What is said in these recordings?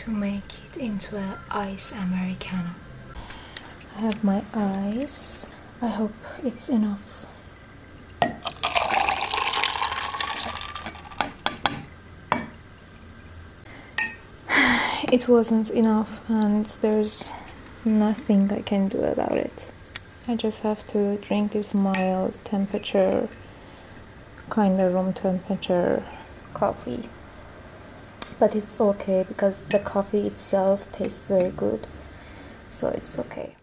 to make it into an ice americano. I have my ice. I hope it's enough. It wasn't enough, and there's nothing I can do about it. I just have to drink this mild temperature, kind of room temperature coffee. But it's okay because the coffee itself tastes very good, so it's okay.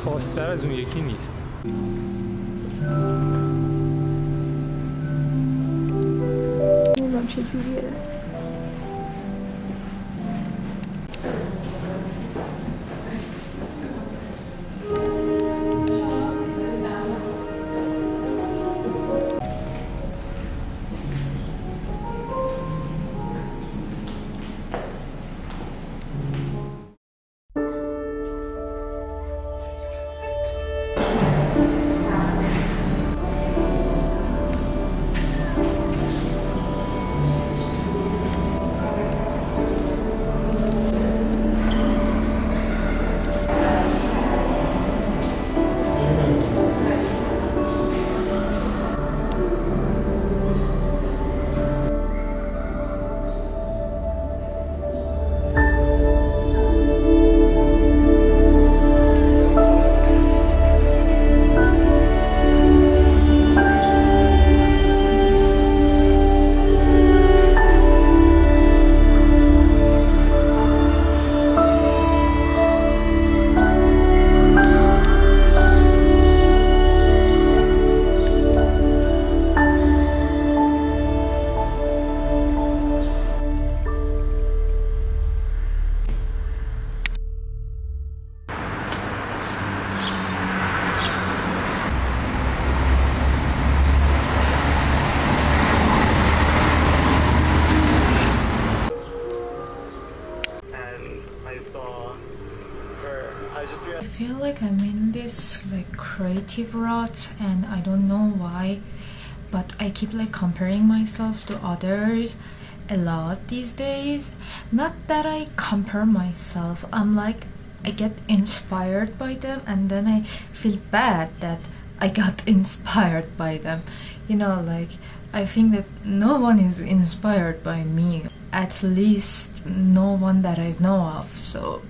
خاص‌تر از اون یکی نیست. نمیدونم چجوریه. I feel like I'm in this creative rut, and I don't know why, but I keep comparing myself to others a lot these days. Not that I compare myself, I get inspired by them, and then I feel bad that I got inspired by them. I think that no one is inspired by me, at least no one that I know of. So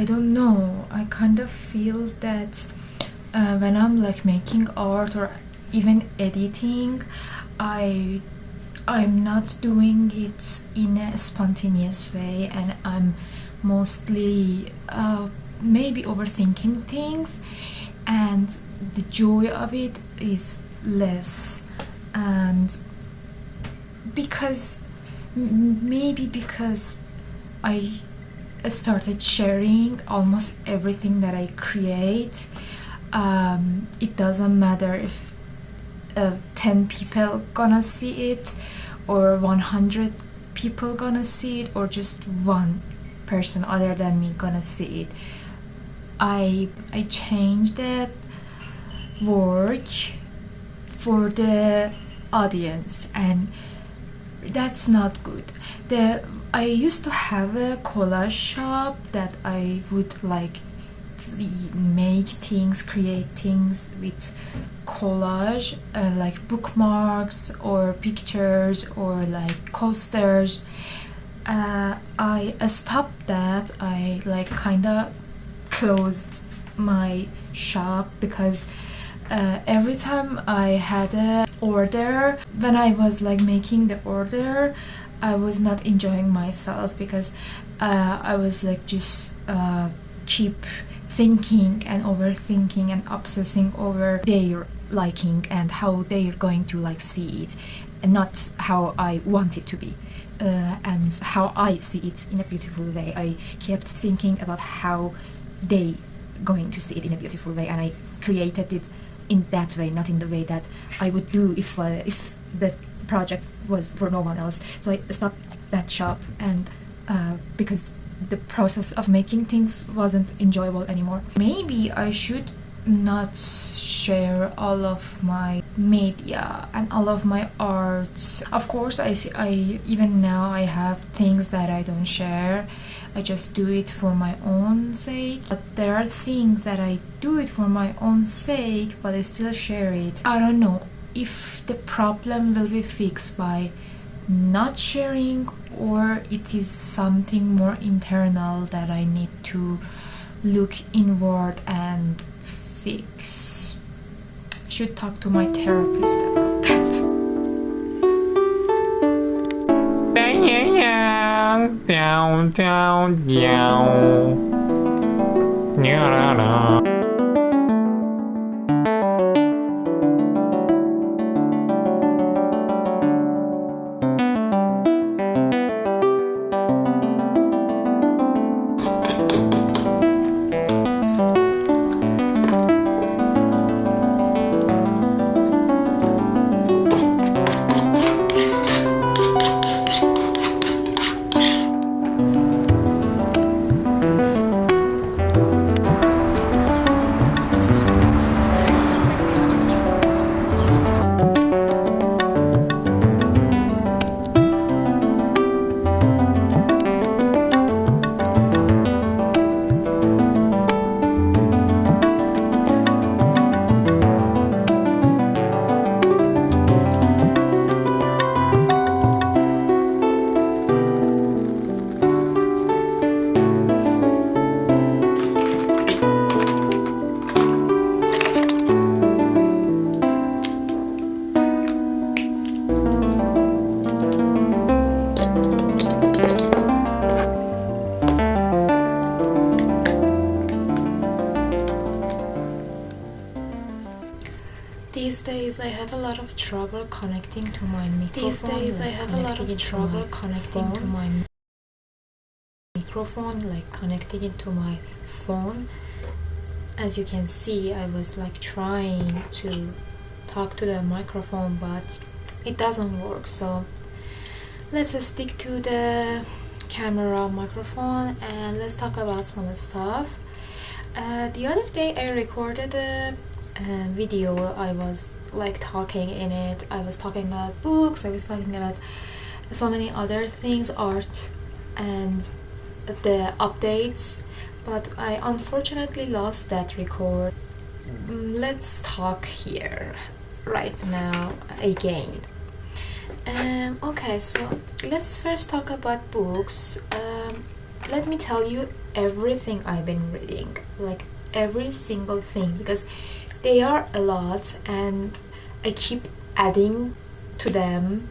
I don't know, I kind of feel that when I'm making art or even editing, I'm not doing it in a spontaneous way, and I'm mostly maybe overthinking things, and the joy of it is less. And maybe because I started sharing almost everything that I create. It doesn't matter if 10 people gonna see it or 100 people gonna see it or just one person other than me gonna see it. I changed that work for the audience, and that's not good. I used to have a collage shop that I would like make things, create things with collage, like bookmarks or pictures or like coasters. I stopped that. I like kinda closed my shop because every time I had a order, when I was like making the order, I was not enjoying myself because I was like just keep thinking and overthinking and obsessing over their liking and how they're going to like see it, and not how I want it to be, and how I see it in a beautiful way. I kept thinking about how they going to see it in a beautiful way, and I created it in that way, not in the way that I would do if the project was for no one else. So I stopped that shop, and because the process of making things wasn't enjoyable anymore. Maybe I should not share all of my media and all of my art. Of course, I even now I have things that I don't share. I just do it for my own sake. But there are things that I do it for my own sake, but I still share it. I don't know if the problem will be fixed by not sharing, or it is something more internal that I need to look inward and fix. I should talk to my therapist about that. These days I have a lot of trouble connecting to my microphone. Like connecting it to my phone. As you can see, I was like trying to talk to the microphone, but it doesn't work. So let's stick to the camera microphone and let's talk about some stuff. The other day I recorded a video. I was like talking in it. I was talking about books, I was talking about so many other things, art and the updates, but I unfortunately lost that record. Let's talk here right now again. Okay, so let's first talk about books. Let me tell you everything I've been reading, like every single thing, because they are a lot and I keep adding to them.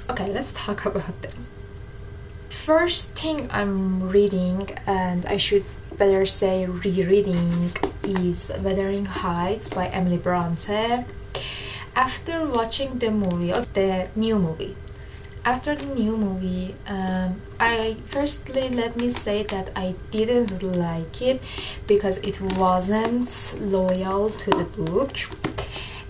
Okay, let's talk about them. First thing I'm reading, and I should better say rereading, is Wuthering Heights by Emily Bronte. After watching the movie, the new movie, after the new movie, I firstly let me say that I didn't like it because it wasn't loyal to the book,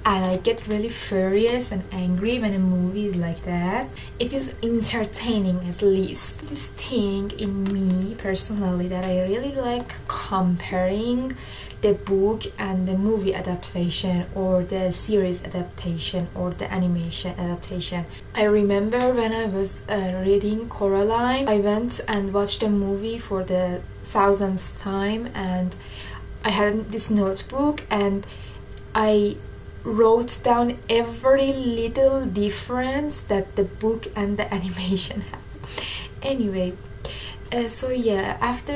and I get really furious and angry when a movie is like that. It is entertaining, at least. This thing in me personally that I really like comparing the book and the movie adaptation or the series adaptation or the animation adaptation. I remember when I was reading Coraline, I went and watched the movie for the thousandth time, and I had this notebook and I wrote down every little difference that the book and the animation have. Anyway, so yeah, after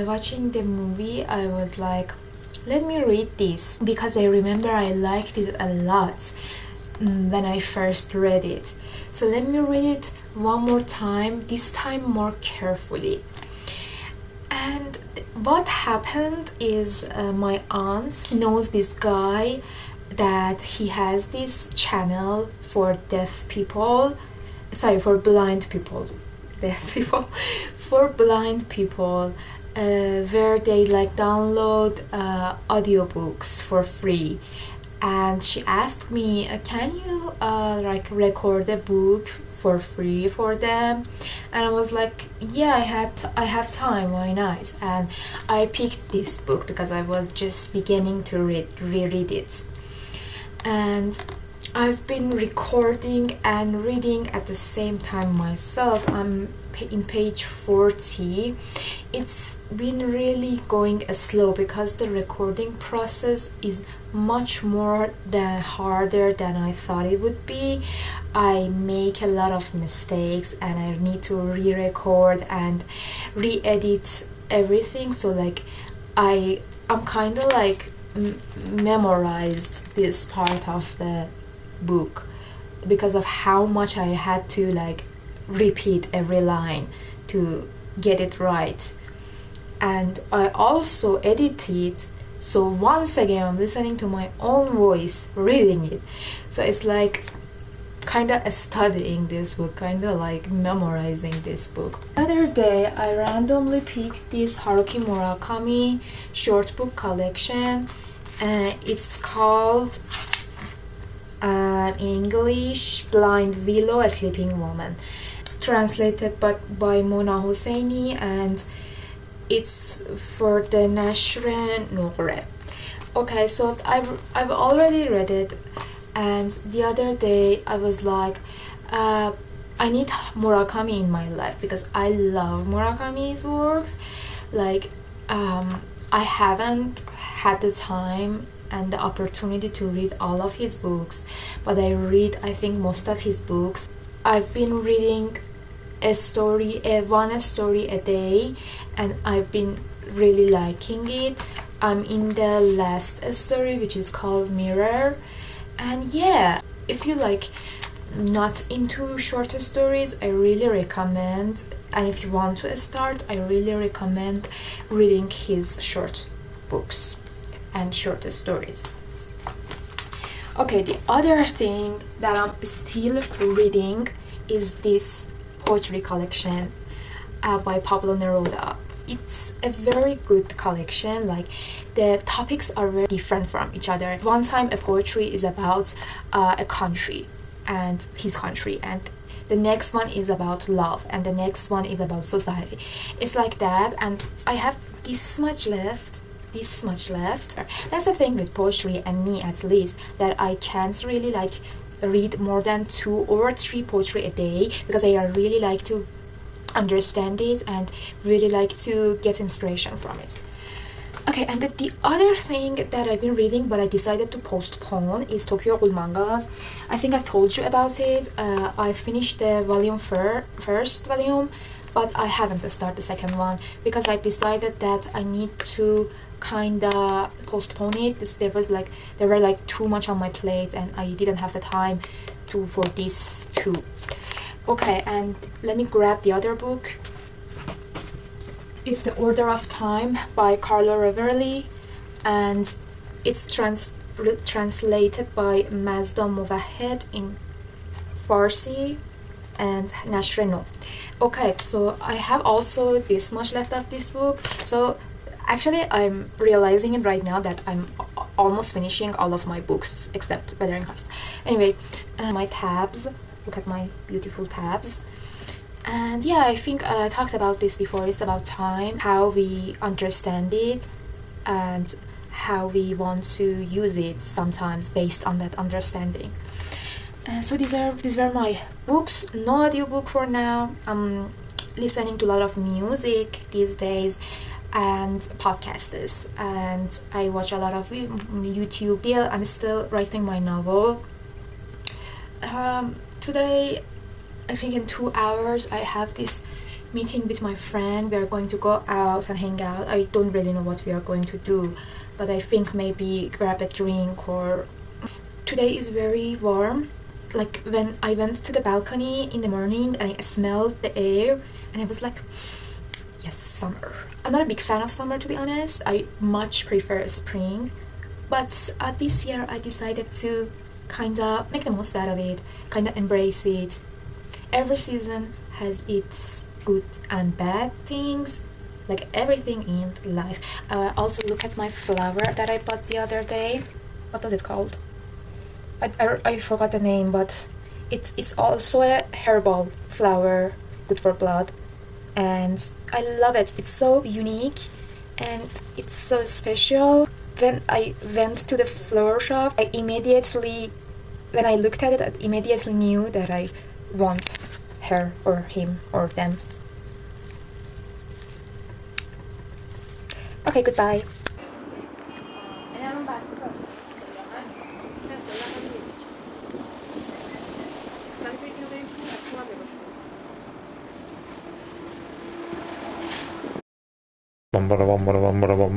watching the movie, I was like, let me read this, because I remember I liked it a lot when I first read it. So let me read it one more time, this time more carefully. And what happened is my aunt knows this guy that he has this channel for deaf people, for blind people, deaf people, for blind people, where they like download audiobooks for free. And she asked me, can you like record a book for free for them? And I was like, yeah, I have time, why not? And I picked this book because I was just beginning to reread it. And I've been recording and reading at the same time myself. I'm in page 40. It's been really going slow because the recording process is much more harder than I thought it would be. I make a lot of mistakes and I need to re-record and re-edit everything. So like I'm kind of like memorized this part of the book because of how much I had to like repeat every line to get it right. And I also edit it, so once again I'm listening to my own voice reading it. So it's like kind of studying this book, kind of like memorizing this book. The other day I randomly picked this Haruki Murakami short book collection. It's called in English Blind Willow, a Sleeping Woman, translated by Mona Hosseini, and it's for the Nashr Noure. Okay, so I've already read it, and the other day I was like, I need Murakami in my life because I love Murakami's works. Like I haven't had the time and the opportunity to read all of his books, but I read, I think, most of his books. I've been reading one story a day, and I've been really liking it. I'm in the last story, which is called Mirror, and yeah, if you like not into short stories, I really recommend, and if you want to start, I really recommend reading his short books and short stories. Okay, the other thing that I'm still reading is this poetry collection by Pablo Neruda. It's a very good collection. Like the topics are very different from each other. One time a poetry is about a country and his country, and the next one is about love, and the next one is about society. It's like that, and I have this much left. That's the thing with poetry, and me at least, that I can't really like read more than 2 or 3 poetry a day because I really like to understand it and really like to get inspiration from it. Okay, and the other thing that I've been reading but I decided to postpone is Tokyo Ghoul mangas. I think I've told you about it. I finished the first volume, but I haven't started the second one because I decided that I need to kinda postpone it. There were like too much on my plate and I didn't have the time for these two. Okay, and let me grab the other book. It's The Order of Time by Carlo Rovelli, and it's translated by Mazda Mowahed in Farsi. and Nashreno. Okay, so I have also this much left of this book. So actually I'm realizing it right now that I'm almost finishing all of my books except Wuthering Heights. Anyway, my tabs, look at my beautiful tabs. And yeah, I think I talked about this before. It's about time, how we understand it, and how we want to use it sometimes based on that understanding. So these were my books. No audiobook for now. I'm listening to a lot of music these days and podcasts, and I watch a lot of YouTube. Still, I'm still writing my novel. Today, I think in 2 hours I have this meeting with my friend. We are going to go out and hang out. I don't really know what we are going to do, but I think maybe grab a drink. Or today is very warm. Like when I went to the balcony in the morning and I smelled the air and I was like, yes, summer. I'm not a big fan of summer, to be honest. I much prefer spring, but this year I decided to kind of make the most out of it, kind of embrace it. Every season has its good and bad things, like everything in life. Also look at my flower that I bought the other day. What was it called? I forgot the name, but it's also a herbal flower, good for blood, and I love it. It's so unique and it's so special. When I went to the flower shop, when I looked at it, I immediately knew that I want her or him or them. Okay, goodbye. Bam, bada, bam, bada, bam, bada, bam.